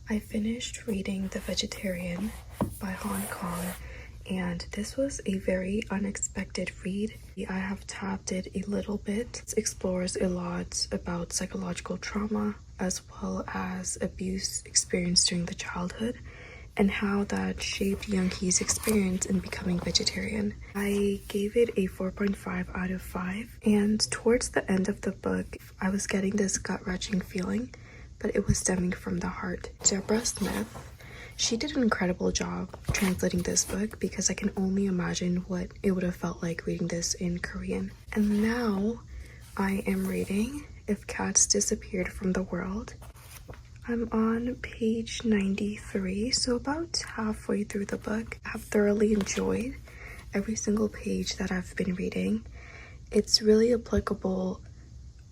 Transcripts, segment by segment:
I finished reading The Vegetarian by Hong Kong, and this was a very unexpected read. I have tapped it a little bit. It explores a lot about psychological trauma as well as abuse experienced during the childhood and how that shaped young Hee's experience in becoming vegetarian. I gave it a 4.5 out of 5, and towards the end of the book, I was getting this gut-wrenching feeling, but it was stemming from the heart. Deborah Smith, she did an incredible job translating this book because I can only imagine what it would have felt like reading this in Korean. And now I am reading If Cats Disappeared from the World. I'm on page 93, so about halfway through the book. I have thoroughly enjoyed every single page that I've been reading. It's really applicable,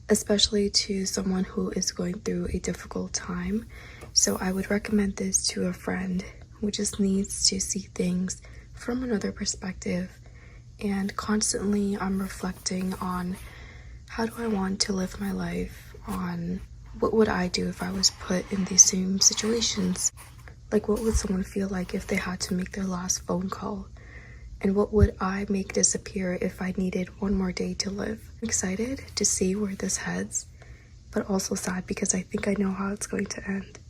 especially to someone who is going through a difficult time. So I would recommend this to a friend who just needs to see things from another perspective. And constantly I'm reflecting on how do I want to live my life, on what would I do if I was put in these same situations? Like, what would someone feel like if they had to make their last phone call? And what would I make disappear if I needed one more day to live? I'm excited to see where this heads, but also sad because I think I know how it's going to end.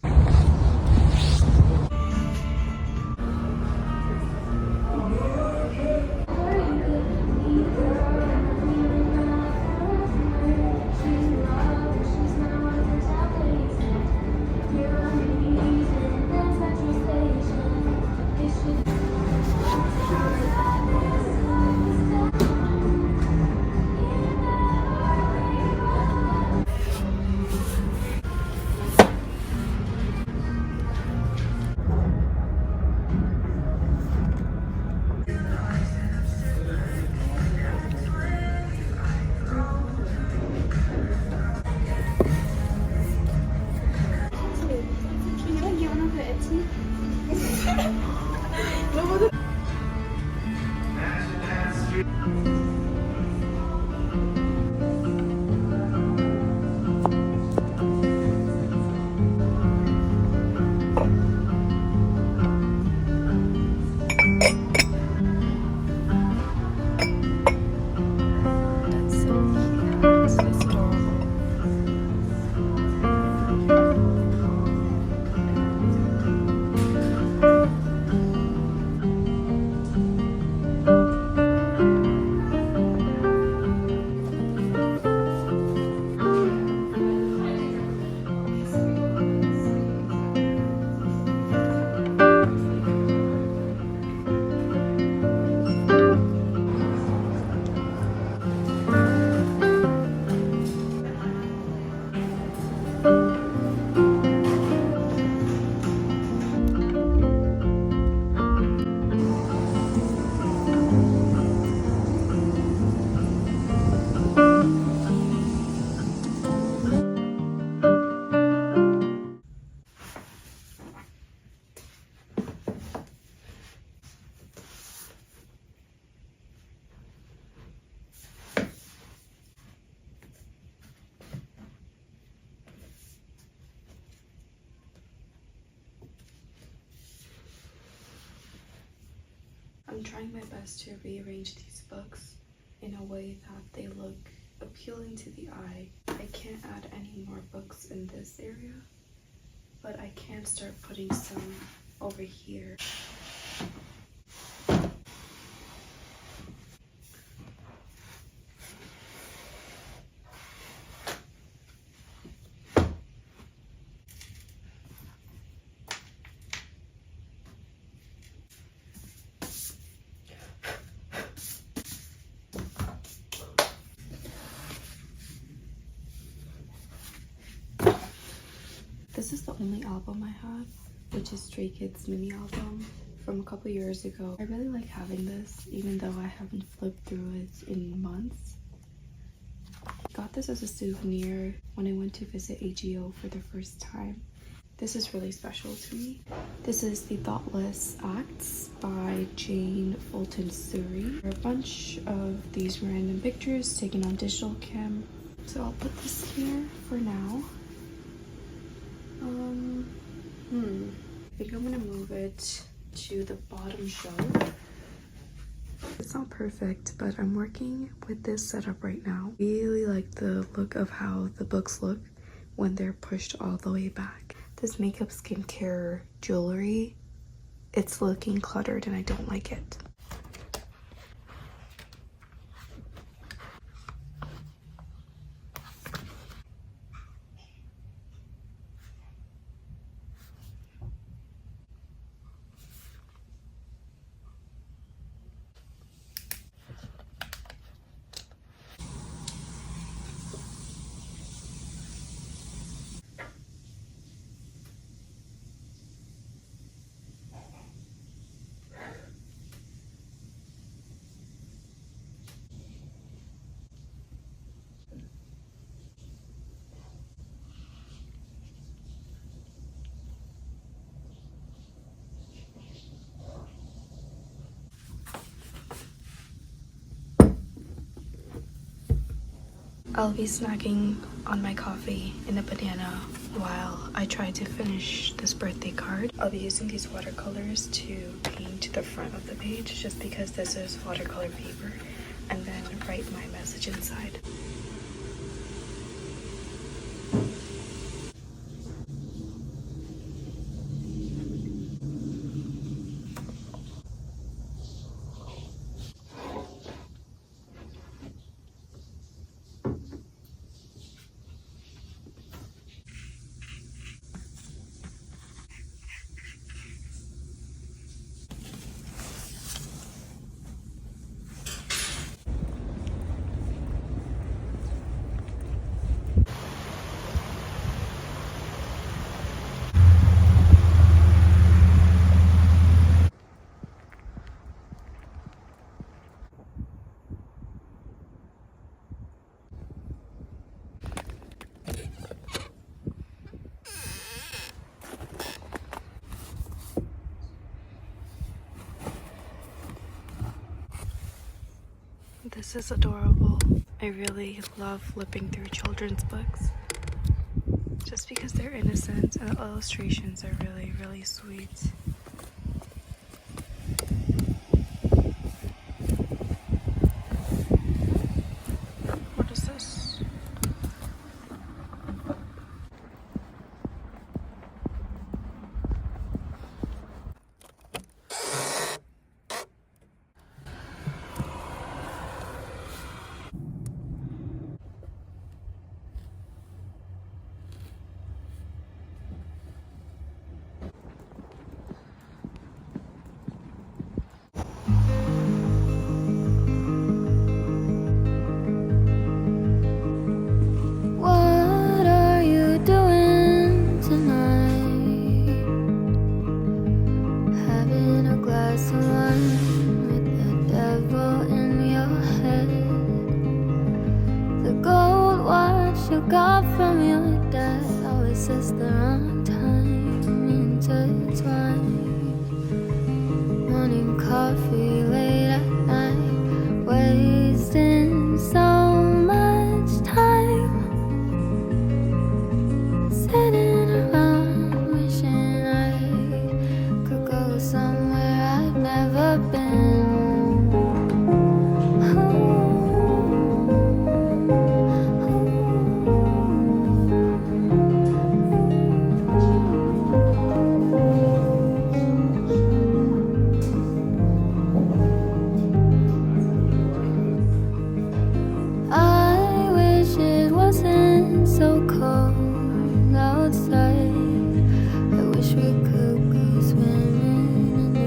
I'm trying my best to rearrange these books in a way that they look appealing to the eye. I can't add any more books in this area, but I can start putting some over here. This is the only album I have, which is Stray Kids' mini album from a couple years ago. I really like having this, even though I haven't flipped through it in months. I got this as a souvenir when I went to visit AGO for the first time. This is really special to me. This is The Thoughtless Acts by Jane Fulton Surrey. There are a bunch of these random pictures taken on digital cam. So I'll put this here for now. I think I'm gonna move it to the bottom shelf. It's not perfect, but I'm working with this setup right now. I really like the look of how the books look when they're pushed all the way back. This makeup, skincare, jewelry, it's looking cluttered and I don't like it. I'll be snacking on my coffee and a banana while I try to finish this birthday card. I'll be using these watercolors to paint the front of the page just because this is watercolor paper, and then write my message inside. This is adorable. I really love flipping through children's books just because they're innocent and the illustrations are really, really sweet. What is this? Got from your dad always says the wrong time intertwined. Morning coffee late at night, wasting so much time sitting around wishing I could go somewhere I've never been. Outside, I wish we could go swimming in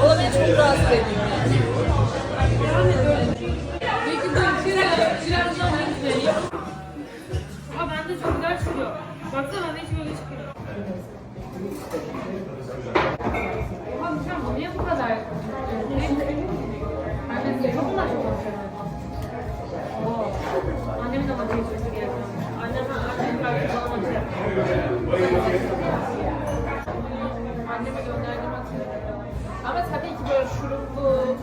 O da beni çok rahatsız ediyor. Ama bende çok güzel çıkıyor. Baksana bende hiç böyle çıkıyor. Oha Müşen bu niye bu kadar? Annem çok mu çok hoşlanıyor? Oo. Annemin de maçı içmesi gerekiyor. Annemin karşı bana maçı yapıyor. Anneme gönderdim maçı. Ama tabii ki böyle şuruplu.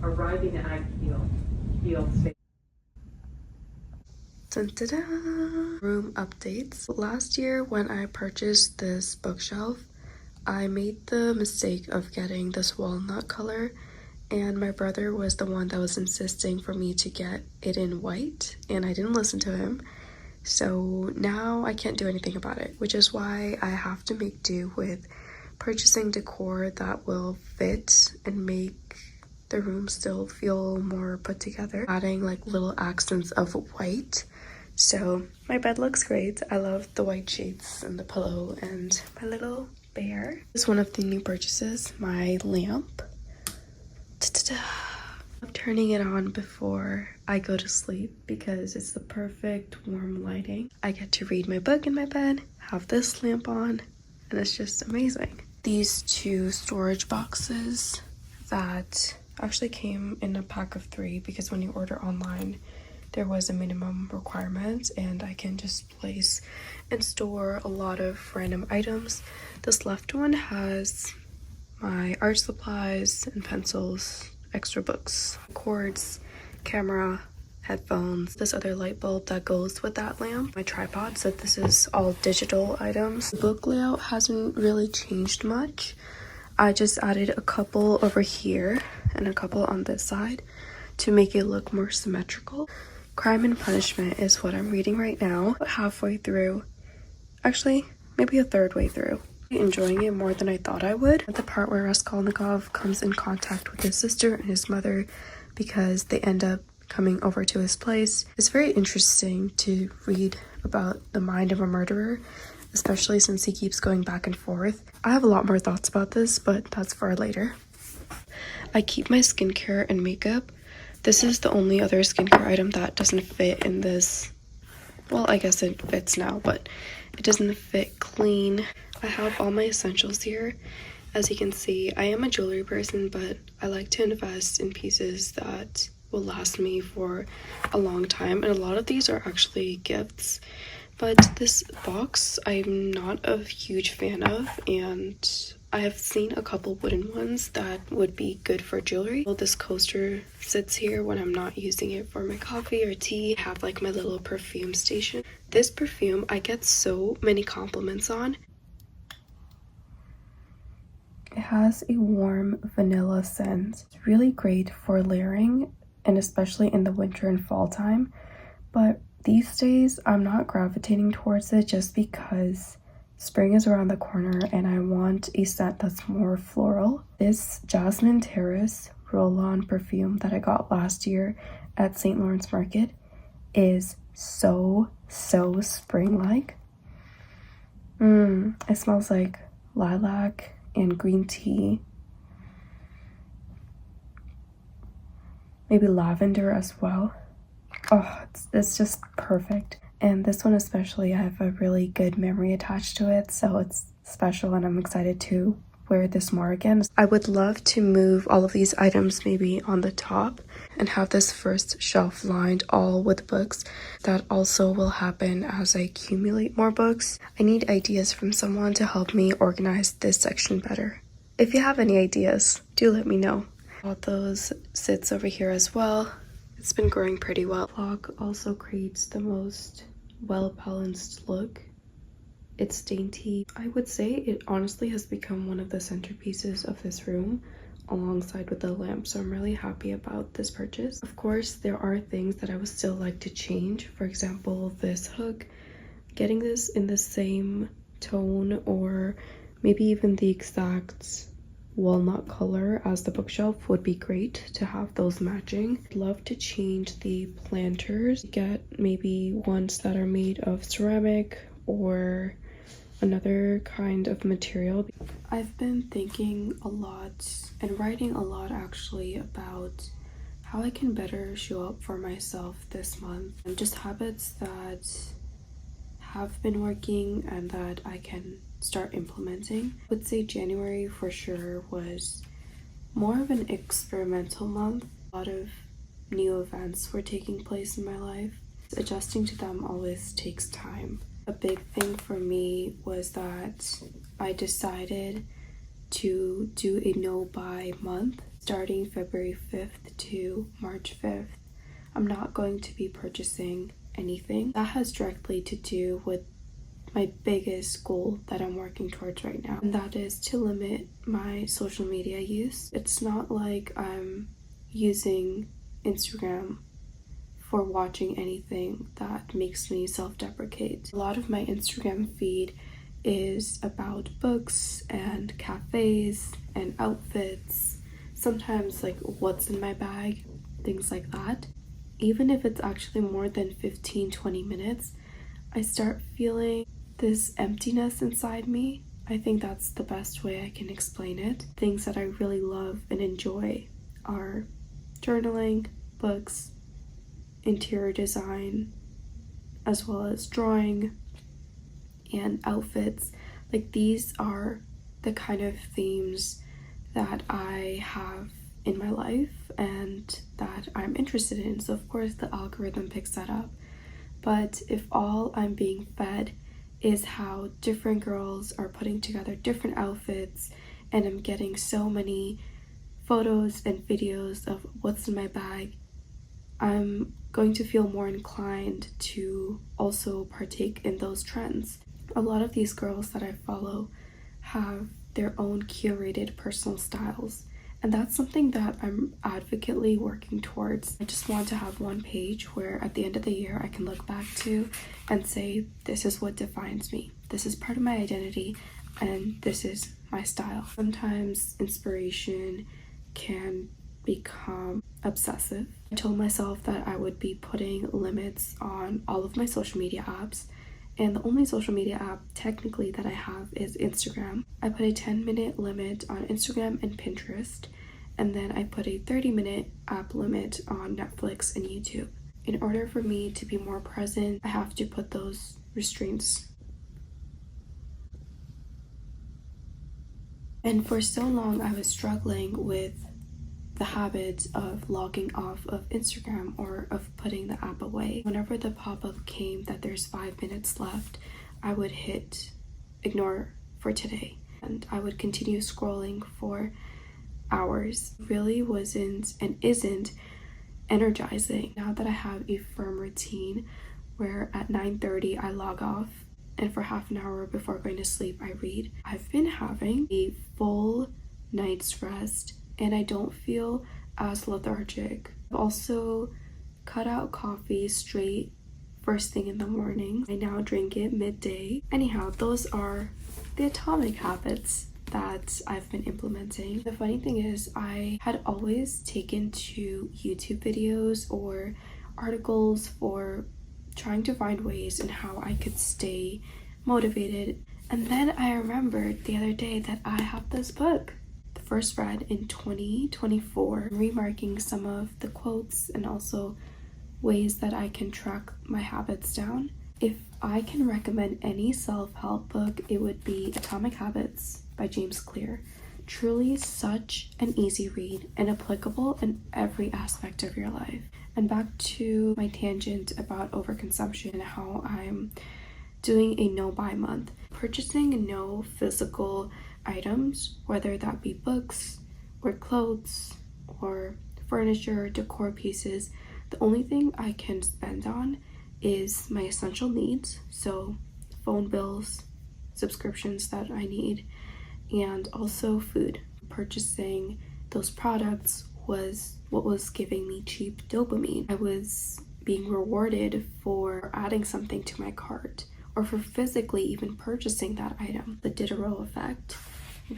Arriving at Field Station. Dun, dun, dun. Room updates. Last year when I purchased this bookshelf, I made the mistake of getting this walnut color, and my brother was the one that was insisting for me to get it in white, and I didn't listen to him. So now I can't do anything about it, which is why I have to make do with purchasing decor that will fit and make the room still feel more put together, adding like little accents of white. So my bed looks great. I love the white sheets and the pillow and my little bear. This is one of the new purchases, my lamp. Ta-ta-da. I'm turning it on before I go to sleep because it's the perfect warm lighting. I get to read my book in my bed, have this lamp on, and it's just amazing. These two storage boxes that actually came in a pack of 3 because when you order online there was a minimum requirement, and I can just place and store a lot of random items. This left one has my art supplies and pencils, extra books, cords, camera, headphones, this other light bulb that goes with that lamp, my tripod, so this is all digital items. The book layout hasn't really changed much. I just added a couple over here and a couple on this side to make it look more symmetrical. Crime and Punishment is what I'm reading right now, halfway through, actually maybe a third way through. Enjoying it more than I thought I would. The part where Raskolnikov comes in contact with his sister and his mother because they end up coming over to his place. It's very interesting to read about the mind of a murderer, especially since he keeps going back and forth. I have a lot more thoughts about this, but that's for later. I keep my skincare and makeup. This is the only other skincare item that doesn't fit in this. Well, I guess it fits now, but it doesn't fit clean. I have all my essentials here. As you can see, I am a jewelry person, but I like to invest in pieces that will last me for a long time, and a lot of these are actually gifts. But this box I'm not a huge fan of, and I have seen a couple wooden ones that would be good for jewelry. Well, this coaster sits here when I'm not using it for my coffee or tea. I have like my little perfume station. This perfume I get so many compliments on. It has a warm vanilla scent. It's really great for layering, and especially in the winter and fall time. But these days I'm not gravitating towards it just because spring is around the corner and I want a scent that's more floral. This Jasmine Terrace roll-on perfume that I got last year at St. Lawrence Market is so spring-like. It smells like lilac and green tea, maybe lavender as well. Oh, it's just perfect. And this one especially, I have a really good memory attached to it, so it's special and I'm excited to wear this more again. I would love to move all of these items maybe on the top and have this first shelf lined all with books. That also will happen as I accumulate more books. I need ideas from someone to help me organize this section better. If you have any ideas, do let me know. Got those sits over here as well. It's been growing pretty well. Clock also creates the most well-balanced look. It's dainty. I would say it honestly has become one of the centerpieces of this room alongside with the lamp, so I'm really happy about this purchase. Of course, there are things that I would still like to change. For example, this hook, getting this in the same tone or maybe even the exact walnut color as the bookshelf would be great to have those matching. I'd love to change the planters, get maybe ones that are made of ceramic or another kind of material. I've been thinking a lot and writing a lot actually about how I can better show up for myself this month and just habits that have been working and that I can start implementing. I would say January for sure was more of an experimental month. A lot of new events were taking place in my life. Adjusting to them always takes time. A big thing for me was that I decided to do a no-buy month starting February 5th to March 5th. I'm not going to be purchasing anything. That has directly to do with my biggest goal that I'm working towards right now, and that is to limit my social media use. It's not like I'm using Instagram for watching anything that makes me self-deprecate. A lot of my Instagram feed is about books and cafes and outfits, sometimes like what's in my bag, things like that. Even if it's actually more than 15-20 minutes, I start feeling this emptiness inside me. I think that's the best way I can explain it. Things that I really love and enjoy are journaling, books, interior design, as well as drawing and outfits. Like, these are the kind of themes that I have in my life and that I'm interested in. So of course the algorithm picks that up. But if all I'm being fed is how different girls are putting together different outfits and I'm getting so many photos and videos of what's in my bag, I'm going to feel more inclined to also partake in those trends. A lot of these girls that I follow have their own curated personal styles, and that's something that I'm advocately working towards. I just want to have one page where at the end of the year I can look back to and say, this is what defines me. This is part of my identity and this is my style. Sometimes inspiration can become obsessive. I told myself that I would be putting limits on all of my social media apps, and the only social media app technically that I have is Instagram. I put a 10-minute limit on Instagram and Pinterest, and then I put a 30-minute app limit on Netflix and YouTube. In order for me to be more present, I have to put those restraints. And for so long, I was struggling with the habit of logging off of Instagram or of putting the app away. Whenever the pop-up came that there's 5 minutes left, I would hit ignore for today and I would continue scrolling for hours. It really wasn't and isn't energizing. Now that I have a firm routine where at 9:30 I log off and for half an hour before going to sleep I read, I've been having a full night's rest and I don't feel as lethargic. I've also cut out coffee straight first thing in the morning. I now drink it midday. Anyhow, those are the atomic habits that I've been implementing. The funny thing is, I had always taken to YouTube videos or articles for trying to find ways in how I could stay motivated. And then I remembered the other day that I have this book, the first read in 2024, remarking some of the quotes and also ways that I can track my habits down. If I can recommend any self-help book, it would be Atomic Habits by James Clear. Truly such an easy read and applicable in every aspect of your life. And back to my tangent about overconsumption and how I'm doing a no buy month. Purchasing no physical items, whether that be books or clothes or furniture, decor pieces, the only thing I can spend on is my essential needs, so phone bills, subscriptions that I need, and also food. Purchasing those products was what was giving me cheap dopamine. I was being rewarded for adding something to my cart or for physically even purchasing that item. The Diderot effect,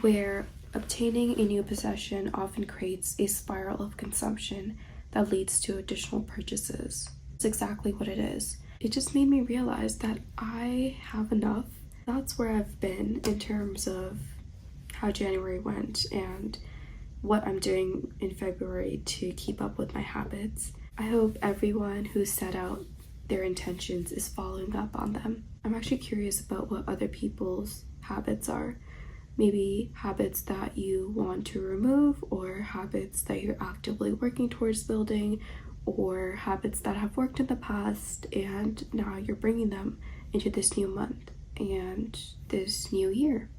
where obtaining a new possession often creates a spiral of consumption that leads to additional purchases. It's exactly what it is. It just made me realize that I have enough. That's where I've been in terms of how January went and what I'm doing in February to keep up with my habits. I hope everyone who set out their intentions is following up on them. I'm actually curious about what other people's habits are. Maybe habits that you want to remove, or habits that you're actively working towards building, or habits that have worked in the past and now you're bringing them into this new month and this new year.